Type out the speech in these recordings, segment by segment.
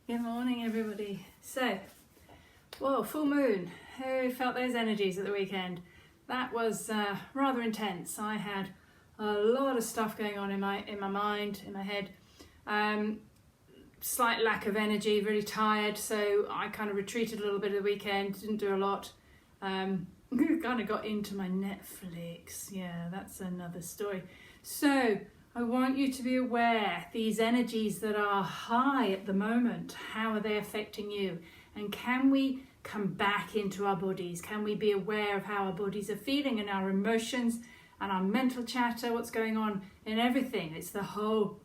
Good morning, everybody. So, whoa, full moon. Who felt those energies at the weekend? That was rather intense. I had a lot of stuff going on in my mind, in my head. Slight lack of energy, really tired. So I kind of retreated a little bit of the weekend. Didn't do a lot. Kind of got into my Netflix. Yeah, that's another story. So I want you to be aware, these energies that are high at the moment, how are they affecting you? And can we come back into our bodies? Can we be aware of how our bodies are feeling and our emotions and our mental chatter, what's going on in everything? It's the whole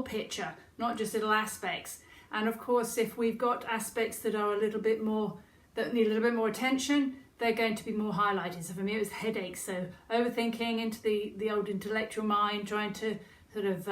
picture, not just little aspects. And of course, if we've got aspects that are that need a little bit more attention, they're going to be more highlighted. So for me, it was headaches. So overthinking into the old intellectual mind, trying to sort of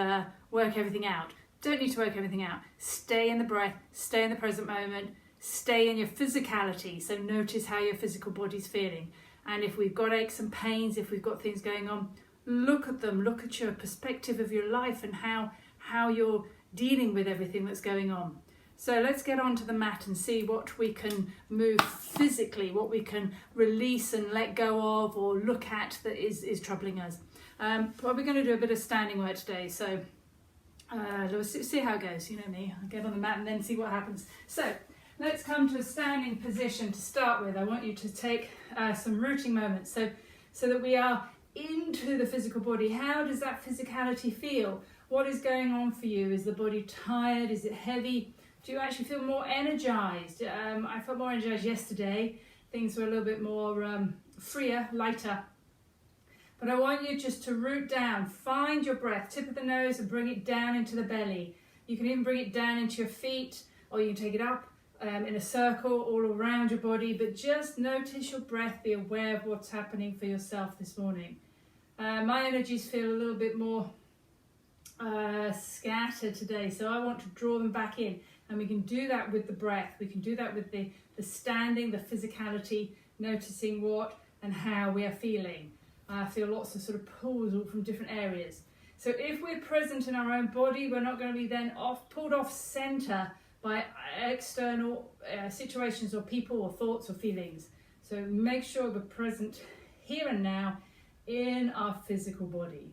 work everything out. Don't need to work everything out. Stay in the breath, stay in the present moment, stay in your physicality. So notice how your physical body's feeling. And if we've got aches and pains, if we've got things going on, look at them. Look at your perspective of your life and how you're dealing with everything that's going on. So let's get onto the mat and see what we can move physically, what we can release and let go of or look at that is troubling us. But we're going to do a bit of standing work today. So let's see how it goes. You know me, I'll get on the mat and then see what happens. So let's come to a standing position to start with. I want you to take some rooting moments so that we are into the physical body. How does that physicality feel? What is going on for you? Is the body tired? Is it heavy? Do you actually feel more energized? I felt more energized yesterday. Things were a little bit more freer, lighter. But I want you just to root down, find your breath, tip of the nose and bring it down into the belly. You can even bring it down into your feet, or you can take it up in a circle all around your body, but just notice your breath, be aware of what's happening for yourself this morning. My energies feel a little bit more scattered today, so I want to draw them back in. And we can do that with the breath. We can do that with the standing, the physicality, noticing what and how we are feeling. I feel lots of sort of pulls from different areas. So if we're present in our own body, we're not going to be then pulled off center by external situations or people or thoughts or feelings. So make sure we're present here and now in our physical body.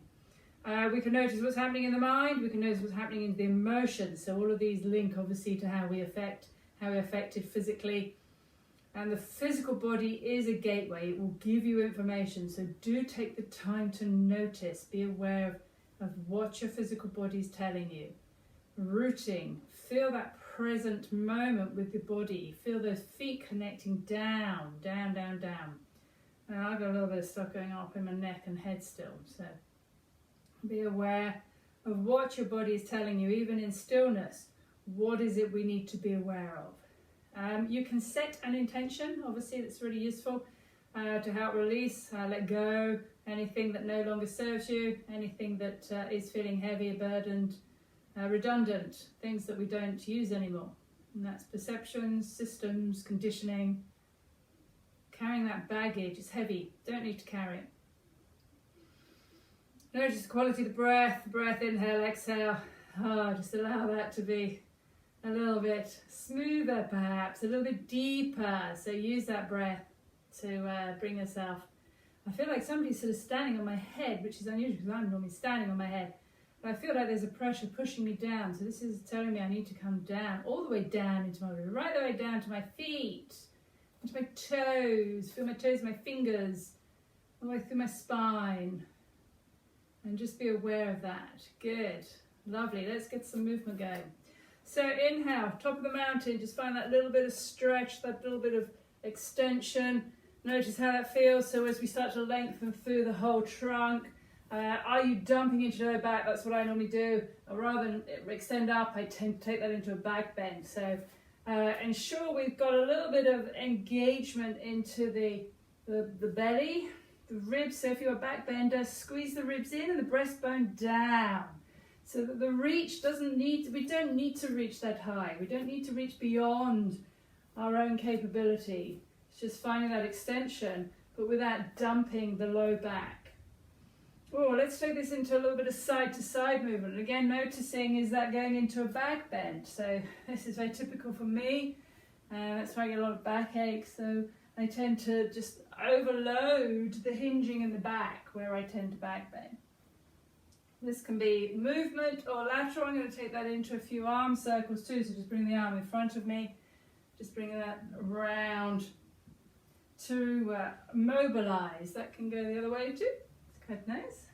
We can notice what's happening in the mind, we can notice what's happening in the emotions. So all of these link obviously to how we're affected physically. And the physical body is a gateway, it will give you information. So do take the time to notice, be aware of what your physical body is telling you. Rooting, feel that present moment with the body. Feel those feet connecting down, down, down, down. Now I've got a little bit of stuff going up in my neck and head still, so be aware of what your body is telling you, even in stillness. What is it we need to be aware of? You can set an intention, obviously that's really useful to help release, let go, anything that no longer serves you, anything that is feeling heavy, burdened, redundant, things that we don't use anymore. And that's perceptions, systems, conditioning. Carrying that baggage is heavy, don't need to carry it. Notice the quality of the breath, inhale, exhale. Just allow that to be a little bit smoother perhaps, a little bit deeper. So use that breath to bring yourself. I feel like somebody's sort of standing on my head, which is unusual because I'm normally standing on my head. But I feel like there's a pressure pushing me down. So this is telling me I need to come down, all the way down into my body, right the way down to my feet, into my toes. Feel my toes, my fingers, all the way through my spine. And just be aware of that. Good. Lovely. Let's get some movement going. So inhale, top of the mountain. Just find that little bit of stretch, that little bit of extension. Notice how that feels. So as we start to lengthen through the whole trunk, are you dumping into your low back? That's what I normally do. Rather than extend up, I tend to take that into a back bend. So ensure we've got a little bit of engagement into the belly, the ribs. So if you're a back bender, squeeze the ribs in and the breastbone down. So that the reach we don't need to reach that high. We don't need to reach beyond our own capability. It's just finding that extension, but without dumping the low back. Oh, let's take this into a little bit of side to side movement. Again, noticing is that going into a back bend. So this is very typical for me. That's why I get a lot of backache. So I tend to just overload the hinging in the back where I tend to back bend. This can be movement or lateral. I'm going to take that into a few arm circles too. So just bring the arm in front of me. Just bring that around to mobilize. That can go the other way too. It's quite nice.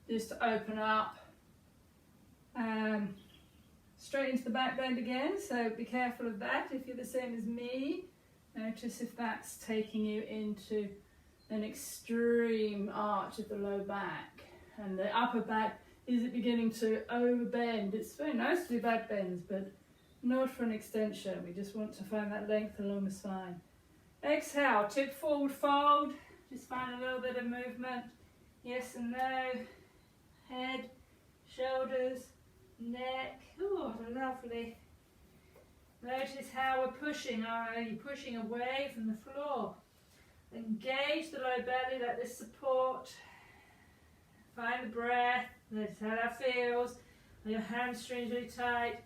Just to open up. Straight into the back bend again. So be careful of that if you're the same as me. Notice if that's taking you into an extreme arch of the low back. And the upper back, is it beginning to overbend? It's very nice to do back bends, but not for an extension. We just want to find that length along the spine. Exhale, tip forward fold. Just find a little bit of movement. Yes and no. Head, shoulders, neck. Oh, lovely. Notice how we're pushing. Are you pushing away from the floor? Engage the low belly, let this support. Find the breath. Notice how that feels. Are your hamstrings really tight?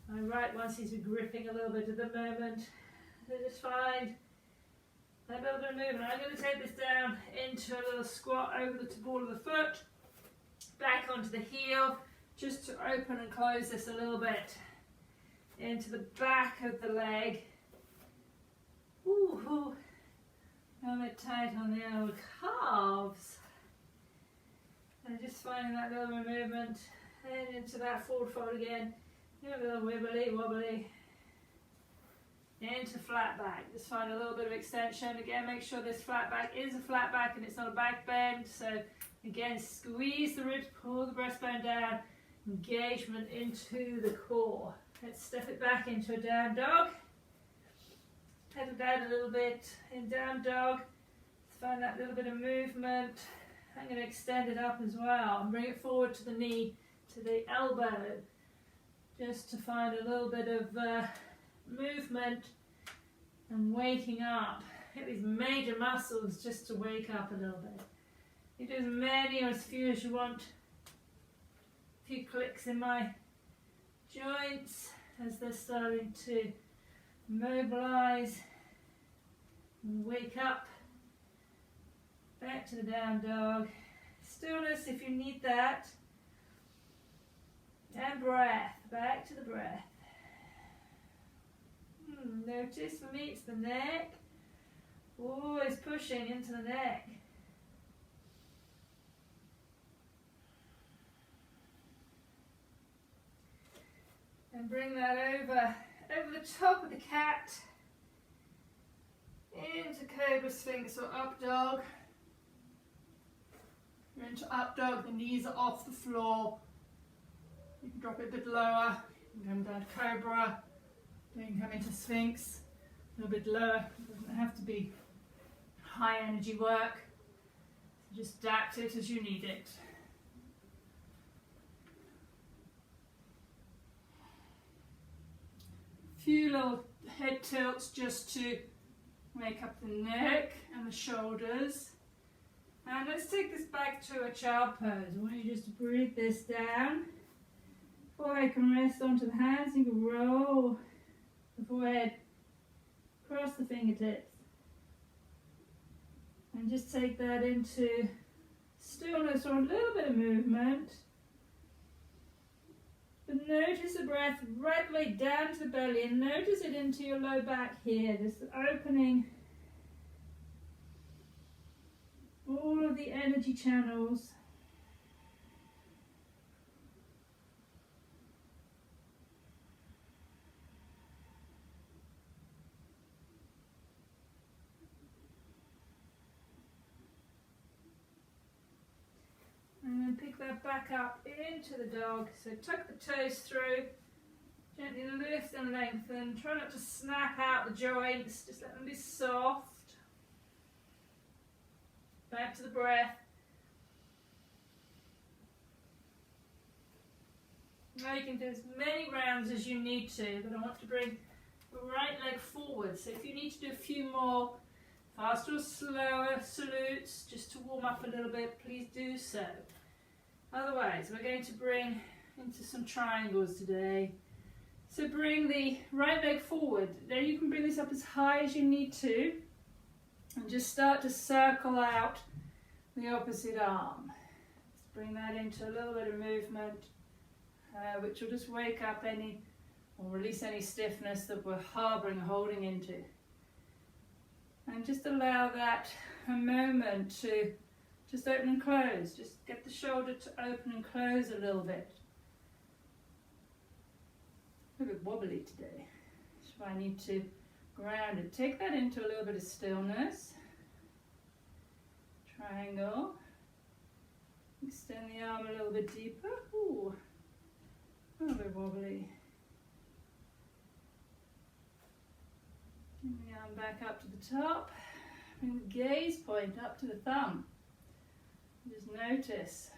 My right one seems to be gripping a little bit at the moment. So just find that little bit of movement. I'm going to take this down into a little squat over the ball of the foot. Back onto the heel. Just to open and close this a little bit. Into the back of the leg. Ooh. A bit tight on the old calves. And just finding that little movement. And into that forward fold again. A little wibbly wobbly. Into flat back. Just find a little bit of extension. Again, make sure this flat back is a flat back and it's not a back bend. So again, squeeze the ribs, pull the breastbone down. Engagement into the core. Let's step it back into a down dog. Pedal down a little bit in down dog. Let's find that little bit of movement. I'm going to extend it up as well and bring it forward to the knee, to the elbow, just to find a little bit of movement and waking up. Hit these major muscles just to wake up a little bit. You do as many or as few as you want. A few clicks in my joints as they're starting to mobilize and wake up. Back to the down dog. Stillness if you need that. And breath. Back to the breath. Notice for me it's the neck. Always pushing into the neck. And bring that over the top of the cat. Into Cobra Sphinx or Up Dog. You're into Up Dog, the knees are off the floor. You can drop it a bit lower. You can come down to Cobra. Then you can come into Sphinx, a little bit lower. It doesn't have to be high energy work. So just adapt it as you need it. Few little head tilts just to wake up the neck and the shoulders. And let's take this back to a child pose. I want you just to breathe this down. Forehead can rest onto the hands. You can roll the forehead across the fingertips. And just take that into stillness or a little bit of movement. But notice the breath right the way down to the belly and notice it into your low back here. Just opening all of the energy channels. And then pick that back up into the dog. So tuck the toes through, gently lift and lengthen. Try not to snap out the joints, just let them be soft. Back to the breath. Now you can do as many rounds as you need to, but I want to bring the right leg forward. So if you need to do a few more, Faster or slower salutes, just to warm up a little bit, please do so. Otherwise, we're going to bring into some triangles today. So bring the right leg forward. Now you can bring this up as high as you need to, and just start to circle out the opposite arm. Let's bring that into a little bit of movement, which will just wake up any, or release any stiffness that we're harboring, holding into. And just allow that a moment to just open and close. Just get the shoulder to open and close a little bit. A bit wobbly today, so I need to ground it. Take that into a little bit of stillness. Triangle. Extend the arm a little bit deeper. Ooh, a little bit wobbly. Bring the arm back up to the top. Bring the gaze point up to the thumb. Just notice.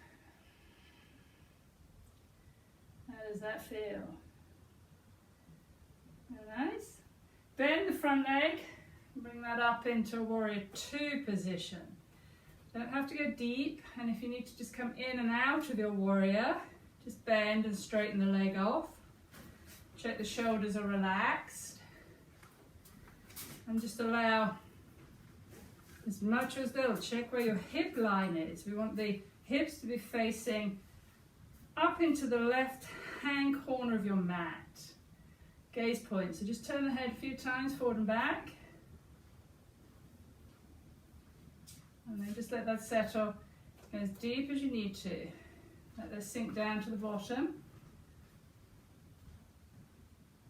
How does that feel? Nice. Bend the front leg, bring that up into a warrior two position. Don't have to go deep, and if you need to just come in and out of your warrior, just bend and straighten the leg off. Check the shoulders are relaxed, and just allow as much as little. Check where your hip line is. We want the hips to be facing up into the left hand corner of your mat. Gaze point, so just turn the head a few times forward and back, and then just let that settle as deep as you need to. Let that sink down to the bottom,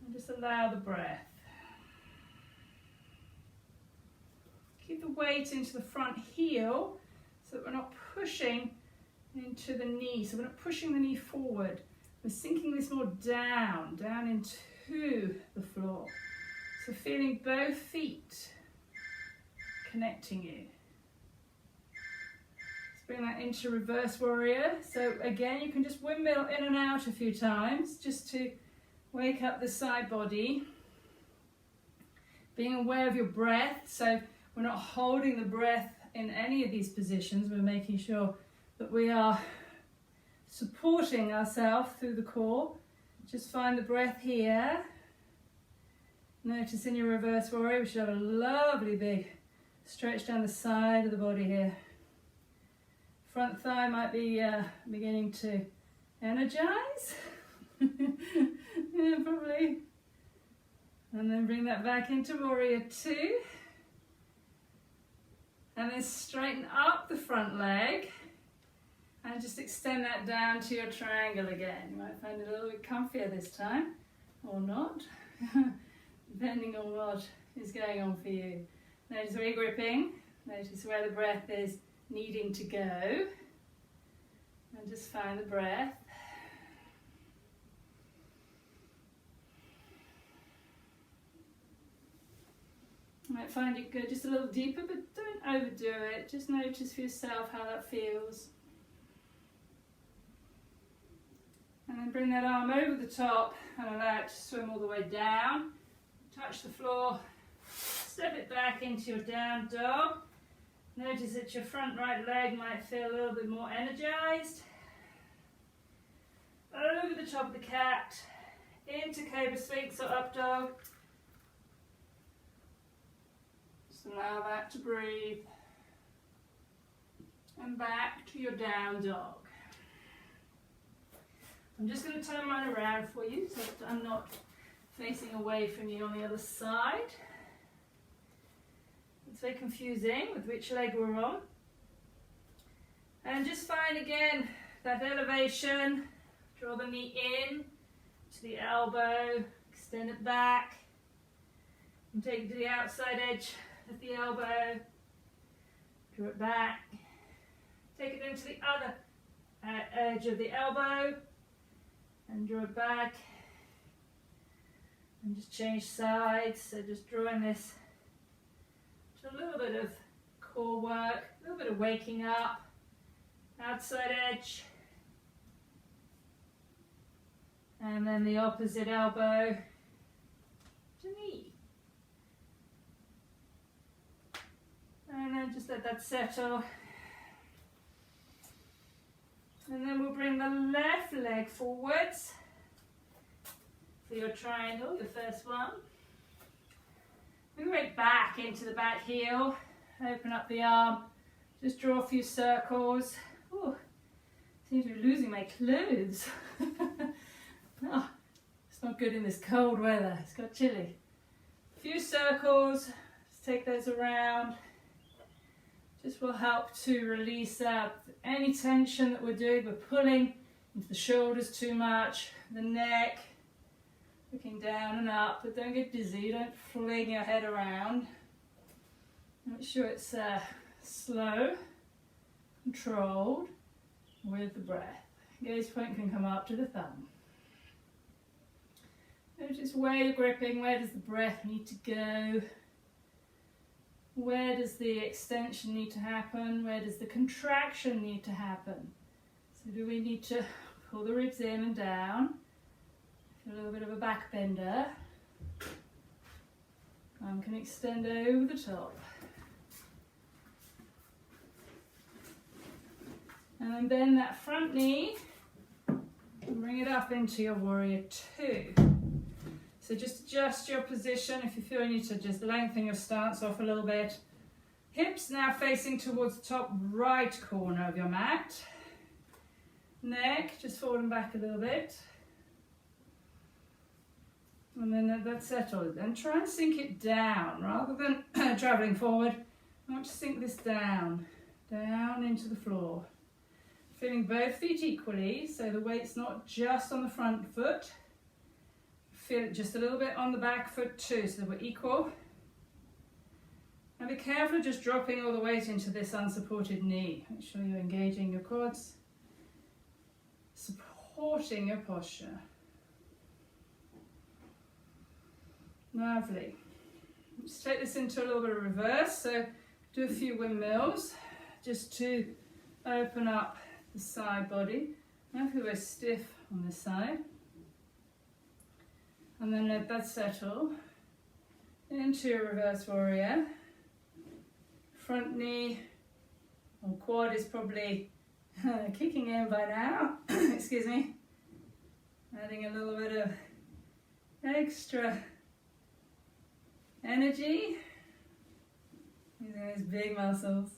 and just allow the breath. Keep the weight into the front heel so that we're not pushing into the knee, so we're not pushing the knee forward. We're sinking this more down into the floor. So feeling both feet connecting you. Let's bring that into reverse warrior. So again, you can just windmill in and out a few times just to wake up the side body. Being aware of your breath, so we're not holding the breath in any of these positions. We're making sure that we are supporting ourselves through the core. Just find the breath here. Notice in your reverse warrior, we should have a lovely big stretch down the side of the body here. Front thigh might be beginning to energize. Yeah, probably. And then bring that back into warrior two. And then straighten up the front leg. And just extend that down to your triangle again. You might find it a little bit comfier this time, or not, depending on what is going on for you. Notice where you're gripping, notice where the breath is needing to go, and just find the breath. You might find it go just a little deeper, but don't overdo it. Just notice for yourself how that feels. And then bring that arm over the top and allow it to swim all the way down. Touch the floor, step it back into your down dog. Notice that your front right leg might feel a little bit more energized. Over the top of the cat, into Cobra Sphinx or up dog. Just allow that to breathe. And back to your down dog. I'm just going to turn mine around for you so that I'm not facing away from you on the other side. It's very confusing with which leg we're on. And just find again that elevation. Draw the knee in to the elbow, extend it back, and take it to the outside edge of the elbow. Draw it back. Take it into the other edge of the elbow. And draw it back, and just change sides. So just drawing this to a little bit of core work, a little bit of waking up, outside edge, and then the opposite elbow to knee. And just let that settle. And then we'll bring the left leg forwards for your triangle, the first one. Bring right back into the back heel. Open up the arm. Just draw a few circles. Ooh, seems to be losing my clothes. Oh, it's not good in this cold weather. It's got chilly. A few circles. Just take those around. Just will help to release out any tension that we're doing. We're pulling into the shoulders too much, the neck, looking down and up, but don't get dizzy, don't fling your head around. Make sure it's slow, controlled, with the breath. Gaze point can come up to the thumb. Notice where you're gripping, where does the breath need to go? Where does the extension need to happen? Where does the contraction need to happen? So do we need to pull the ribs in and down? A little bit of a back bender. Arm can extend over the top. And then bend that front knee and bring it up into your warrior two. So just adjust your position if you feel you need to just lengthen your stance off a little bit. Hips now facing towards the top right corner of your mat. Neck just forward and back a little bit. And then that's settled. And try and sink it down rather than traveling forward. I want to sink this down into the floor. Feeling both feet equally, so the weight's not just on the front foot. Feel it just a little bit on the back foot too, so that we're equal. And be careful of just dropping all the weight into this unsupported knee. Make sure you're engaging your quads, supporting your posture. Lovely. Let's take this into a little bit of reverse. So do a few windmills just to open up the side body. Now feel very stiff on this side. And then let that settle into your reverse warrior. Front knee or quad is probably kicking in by now. Excuse me. Adding a little bit of extra energy. Using those big muscles.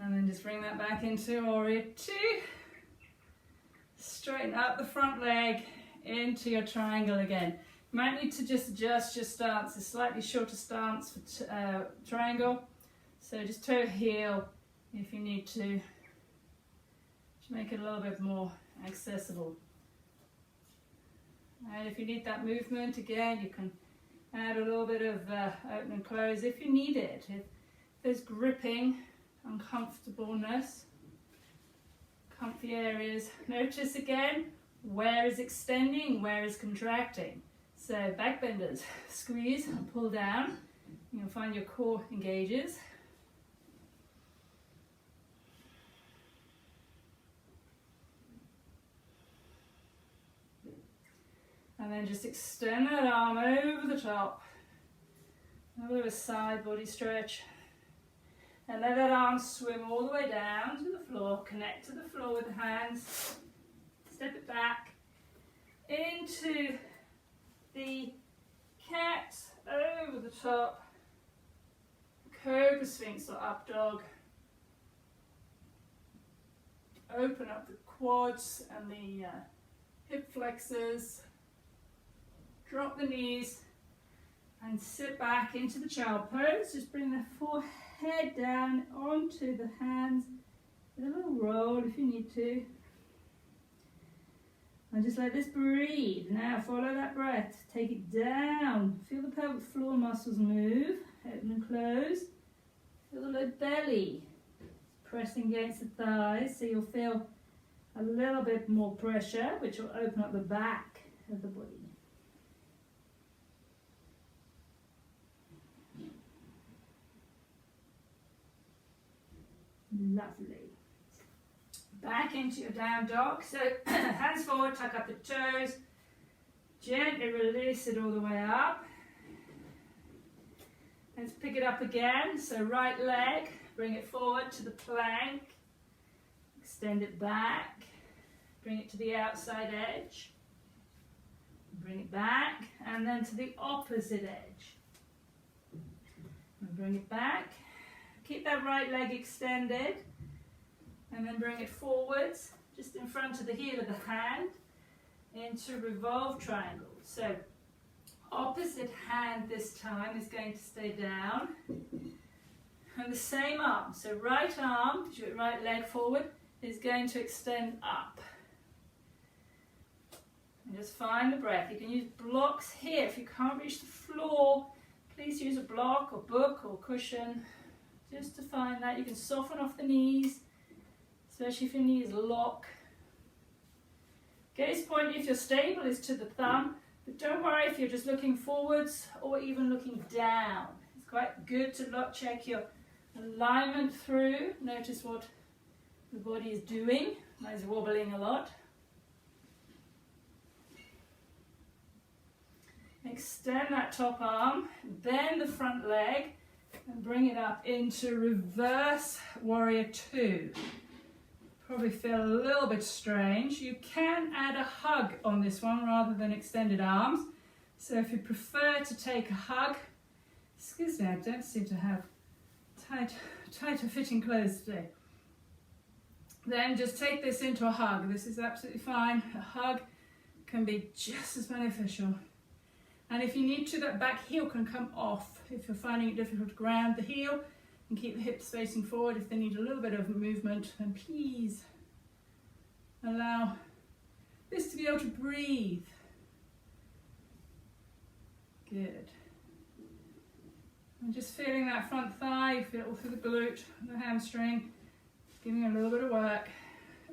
And then just bring that back into warrior two. Straighten up the front leg into your triangle again. You might need to just adjust your stance, a slightly shorter stance for triangle. So just toe heel if you need to make it a little bit more accessible. And if you need that movement again, you can add a little bit of open and close if you need it. If there's gripping, uncomfortableness, comfy areas, notice again where is extending, where is contracting. So back benders, squeeze and pull down. You'll find your core engages. And then just extend that arm over the top. A little bit of a side body stretch. And let that arm swim all the way down to the floor. Connect to the floor with the hands. Step it back into the cat over the top. Cobra Sphinx or up dog. Open up the quads and the hip flexors. Drop the knees and sit back into the child pose. Just bring the forehead down onto the hands. A little roll if you need to. And just let this breathe. Now follow that breath. Take it down. Feel the pelvic floor muscles move. Open and close. Feel the low belly pressing against the thighs. So you'll feel a little bit more pressure, which will open up the back of the body. Lovely. Back into your down dog. So hands forward, tuck up the toes. Gently release it all the way up. Let's pick it up again. So right leg, bring it forward to the plank. Extend it back. Bring it to the outside edge. Bring it back. And then to the opposite edge. And bring it back. Keep that right leg extended. And then bring it forwards, just in front of the heel of the hand, into revolved triangle. So opposite hand this time is going to stay down. And the same arm, so right arm, right leg forward, is going to extend up. And just find the breath. You can use blocks here. If you can't reach the floor, please use a block or book or cushion just to find that. You can soften off the knees, especially if your knees lock. Gaze point, if you're stable, is to the thumb, but don't worry if you're just looking forwards or even looking down. It's quite good to check your alignment through. Notice what the body is doing. Mine's wobbling a lot. Extend that top arm, bend the front leg, and bring it up into reverse warrior 2. Probably feel a little bit strange. You can add a hug on this one rather than extended arms. So if you prefer to take a hug, excuse me, I don't seem to have tighter fitting clothes today. Then just take this into a hug. This is absolutely fine. A hug can be just as beneficial. And if you need to, that back heel can come off. If you're finding it difficult to ground the heel, and keep the hips facing forward. If they need a little bit of movement, then please allow this to be able to breathe. Good. And just feeling that front thigh, feel it all through the glute, the hamstring, giving a little bit of work.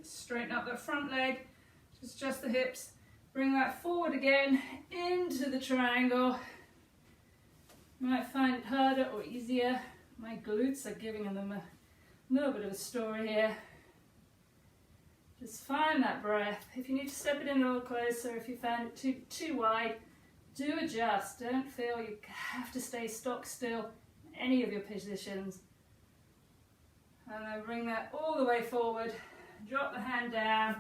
Straighten up that front leg, just adjust the hips, bring that forward again into the triangle. You might find it harder or easier. My glutes are giving them a little bit of a story here. Just find that breath. If you need to step it in a little closer, if you found it too wide, do adjust. Don't feel you have to stay stock still in any of your positions. And then bring that all the way forward. Drop the hand down.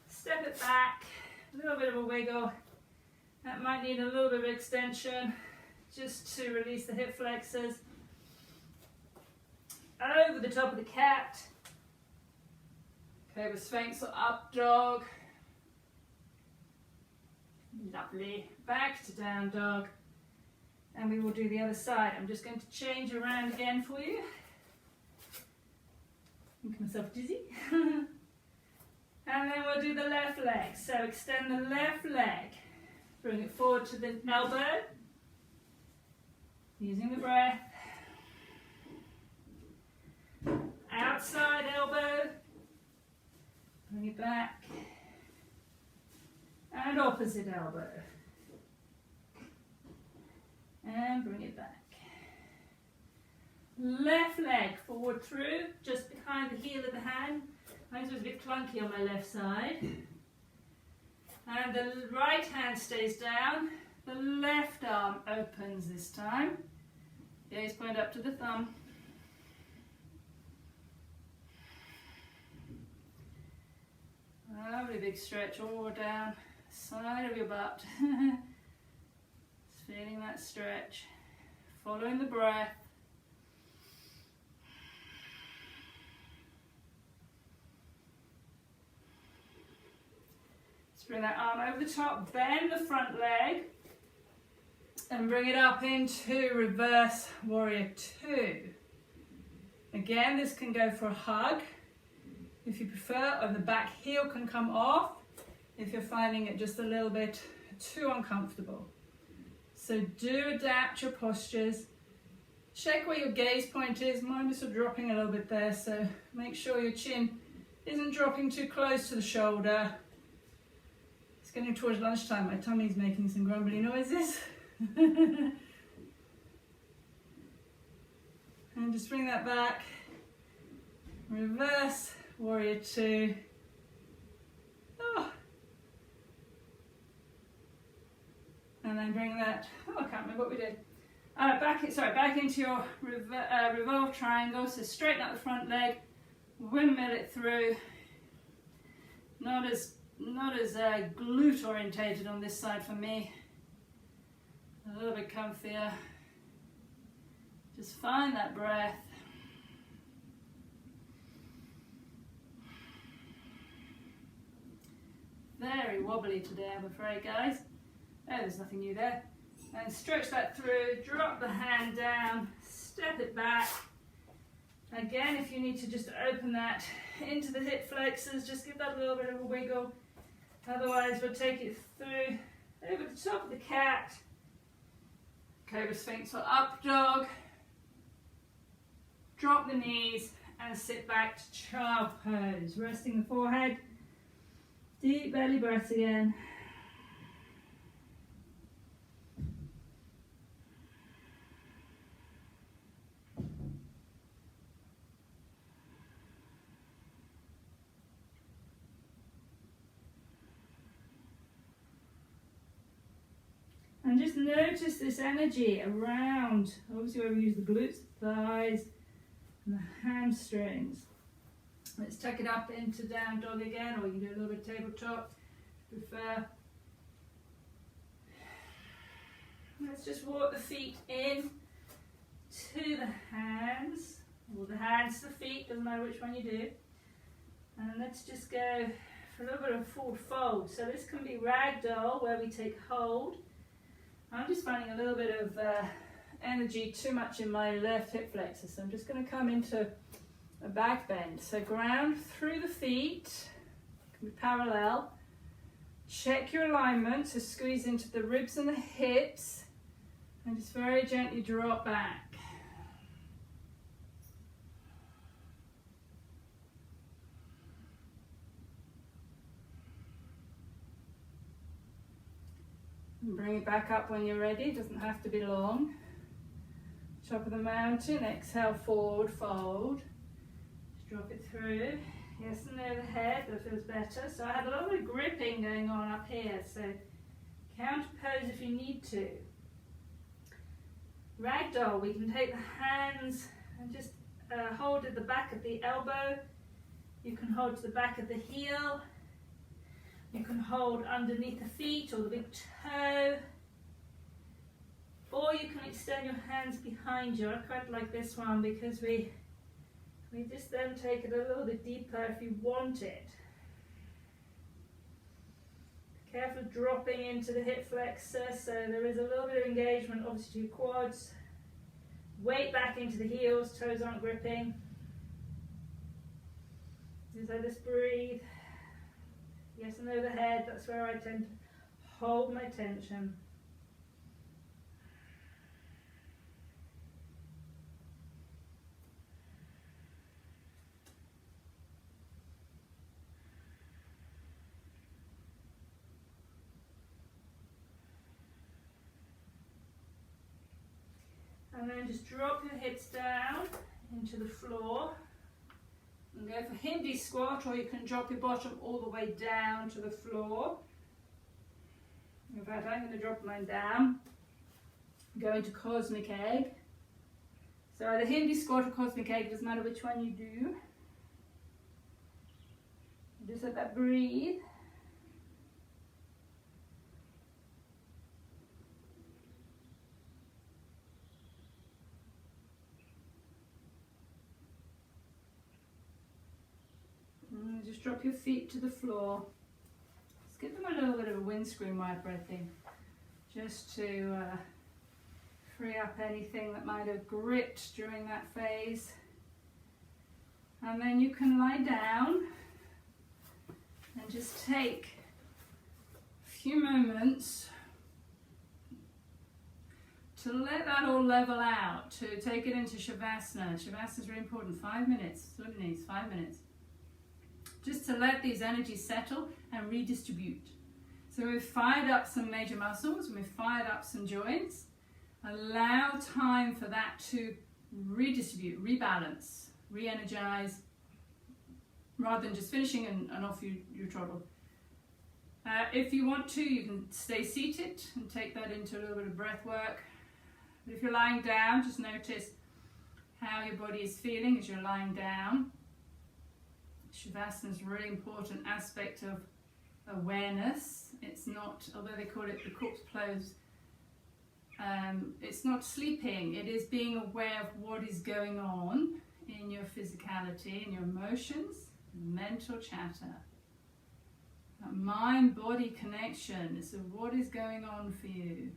Step it back. A little bit of a wiggle. That might need a little bit of extension just to release the hip flexors. Over the top of the cat. Cobra Sphinx or up dog. Lovely. Back to down dog. And we will do the other side. I'm just going to change around again for you. Make myself dizzy. And then we'll do the left leg. So extend the left leg. Bring it forward to the elbow. Using the breath. Outside elbow. Bring it back. And opposite elbow. And bring it back. Left leg forward through, just behind the heel of the hand. Mine's was a bit clunky on my left side. And the right hand stays down. The left arm opens this time. Gaze point up to the thumb. Lovely big stretch all down the side of your butt. Just feeling that stretch. Following the breath. Just bring that arm over the top, bend the front leg, and bring it up into reverse warrior 2. Again, this can go for a hug if you prefer, or the back heel can come off if you're finding it just a little bit too uncomfortable. So do adapt your postures. Check where your gaze point is. Mine is sort of dropping a little bit there, so make sure your chin isn't dropping too close to the shoulder. It's getting towards lunchtime. My tummy's making some grumbly noises. And just bring that back. Reverse warrior 2. Oh. And then bring that, I can't remember what we did. Back into your revolved triangle. So straighten out the front leg, windmill it through. Not as glute orientated on this side for me. A little bit comfier. Just find that breath. Very wobbly today, I'm afraid, guys. Oh, there's nothing new there. And stretch that through, drop the hand down, step it back. Again, if you need to just open that into the hip flexors, just give that a little bit of a wiggle. Otherwise, we'll take it through over the top of the cat. Cobra Sphinx or up dog. Drop the knees and sit back to child pose. Resting the forehead. Deep belly breath again. And just notice this energy around, obviously where we use the glutes, the thighs, and the hamstrings. Let's tuck it up into down dog again, or you can do a little bit of tabletop if you prefer. Let's just walk the feet in to the hands, or the hands to the feet, doesn't matter which one you do. And let's just go for a little bit of forward fold. So this can be ragdoll, where we take hold. I'm just finding a little bit of energy too much in my left hip flexor, so I'm just going to come into a back bend. So ground through the feet, can be parallel. Check your alignment, so squeeze into the ribs and the hips, and just very gently drop back. And bring it back up when you're ready, doesn't have to be long. Top of the mountain, exhale, forward fold. Just drop it through. Yes and no the head, that feels better. So I had a little bit of gripping going on up here, so counter pose if you need to. Ragdoll, we can take the hands and just hold at the back of the elbow. You can hold to the back of the heel. You can hold underneath the feet or the big toe. Or you can extend your hands behind you. I quite like this one because we just then take it a little bit deeper if you want it. Be careful dropping into the hip flexor, so there is a little bit of engagement obviously to your quads. Weight back into the heels, toes aren't gripping. Just let us breathe. Yes and no the head, that's where I tend to hold my tension. And then just drop your hips down into the floor. And go for Hindi squat, or you can drop your bottom all the way down to the floor. In fact, I'm going to drop mine down. Go into cosmic egg. So either Hindi squat or cosmic egg, doesn't matter which one you do. Just let that breathe. And just drop your feet to the floor. Just give them a little bit of a windscreen wiper, I think, just to free up anything that might have gripped during that phase. And then you can lie down and just take a few moments to let that all level out, to take it into Shavasana. Shavasana is really important. 5 minutes, that's what it needs, 5 minutes. Just to let these energies settle and redistribute. So we've fired up some major muscles, and we've fired up some joints. Allow time for that to redistribute, rebalance, re-energize, rather than just finishing and off you trottle. If you want to, you can stay seated and take that into a little bit of breath work. But if you're lying down, just notice how your body is feeling as you're lying down. Shavasana is a really important aspect of awareness. It's not, although they call it the corpse pose, it's not sleeping. It is being aware of what is going on in your physicality, in your emotions, mental chatter. Mind-body connection. So what is going on for you?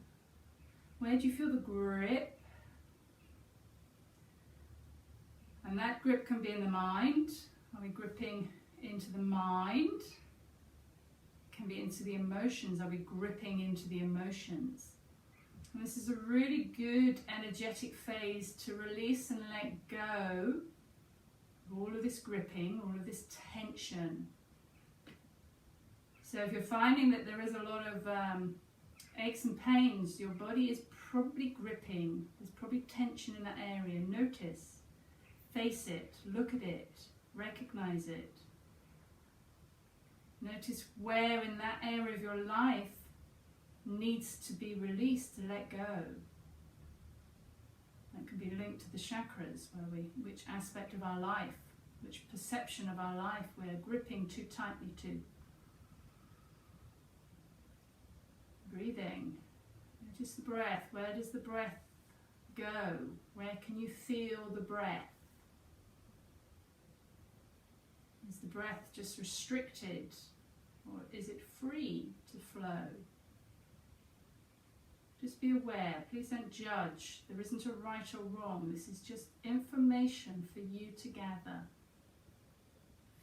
Where do you feel the grip? And that grip can be in the mind. Are we gripping into the mind? It can be into the emotions. Are we gripping into the emotions? And this is a really good energetic phase to release and let go of all of this gripping, all of this tension. So if you're finding that there is a lot of aches and pains, your body is probably gripping. There's probably tension in that area. Notice, face it, look at it, recognize it. Notice where in that area of your life needs to be released to let go. That can be linked to the chakras, which aspect of our life, which perception of our life we're gripping too tightly to. Breathing. Notice the breath. Where does the breath go? Where can you feel the breath? Is the breath just restricted, or is it free to flow? Just be aware. Please don't judge. There isn't a right or wrong. This is just information for you to gather.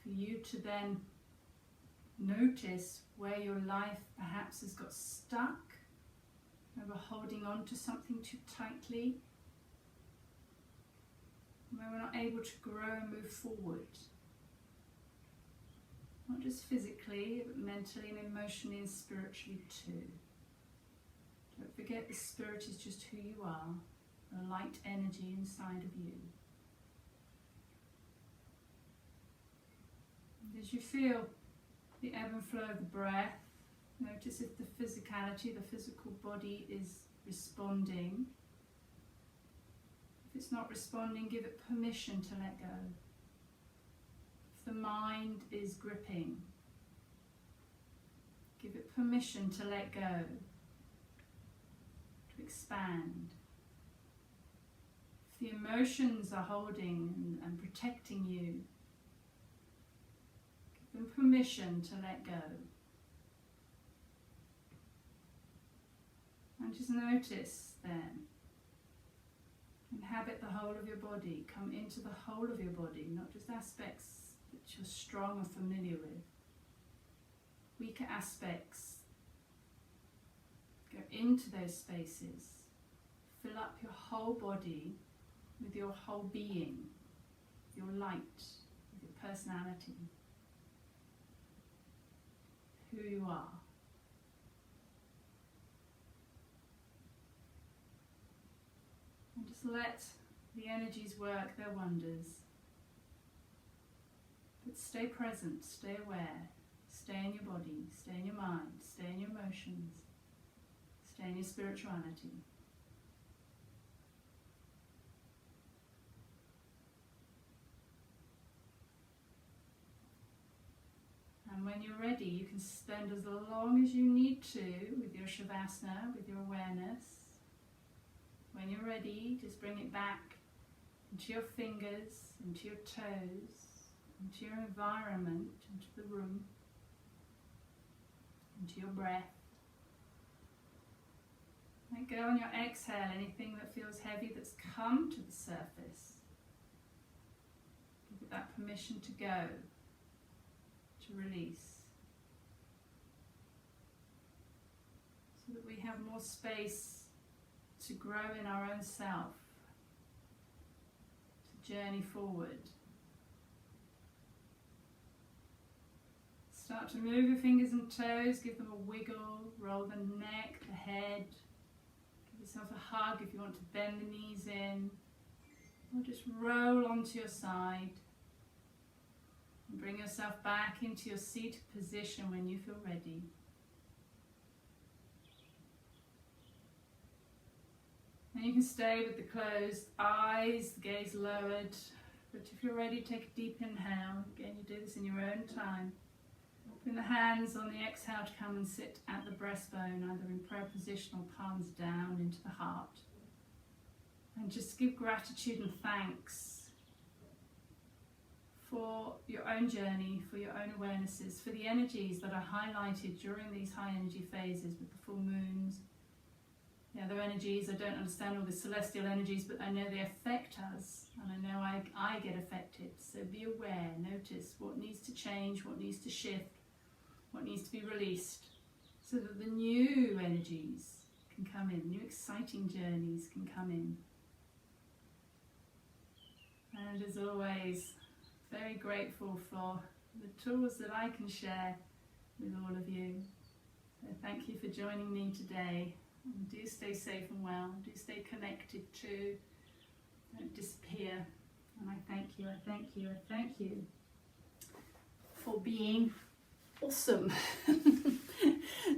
For you to then notice where your life perhaps has got stuck, where we're holding on to something too tightly, where we're not able to grow and move forward. Not just physically, but mentally and emotionally and spiritually too. Don't forget the spirit is just who you are, a light energy inside of you. And as you feel the ebb and flow of the breath, notice if the physicality, the physical body is responding. If it's not responding, give it permission to let go. If the mind is gripping, give it permission to let go, to expand. If the emotions are holding and protecting you, give them permission to let go. And just notice then, inhabit the whole of your body, come into the whole of your body, not just aspects that you're strong and familiar with. Weaker aspects, go into those spaces, fill up your whole body with your whole being, your light, with your personality, who you are. And just let the energies work their wonders. But stay present, stay aware, stay in your body, stay in your mind, stay in your emotions, stay in your spirituality. And when you're ready, you can spend as long as you need to with your Shavasana, with your awareness. When you're ready, just bring it back into your fingers, into your toes, into your environment, into the room, into your breath. Let go on your exhale anything that feels heavy that's come to the surface. Give it that permission to go, to release, so that we have more space to grow in our own self, to journey forward. Start to move your fingers and toes, give them a wiggle, roll the neck, the head. Give yourself a hug if you want to bend the knees in, or just roll onto your side. And bring yourself back into your seated position when you feel ready. And you can stay with the closed eyes, the gaze lowered. But if you're ready, take a deep inhale. Again, you do this in your own time. Bring the hands on the exhale to come and sit at the breastbone, either in prayer position or palms down into the heart. And just give gratitude and thanks for your own journey, for your own awarenesses, for the energies that are highlighted during these high energy phases with the full moons. The other energies, I don't understand all the celestial energies, but I know they affect us, and I know I get affected. So be aware, notice what needs to change, what needs to shift, what needs to be released, so that the new energies can come in, new exciting journeys can come in. And as always, very grateful for the tools that I can share with all of you. So thank you for joining me today. And do stay safe and well. Do stay connected too. Don't disappear. And I thank you, I thank you, I thank you for being awesome.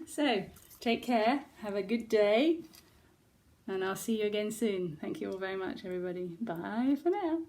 So, take care. Have a good day. And I'll see you again soon. Thank you all very much, everybody. Bye for now.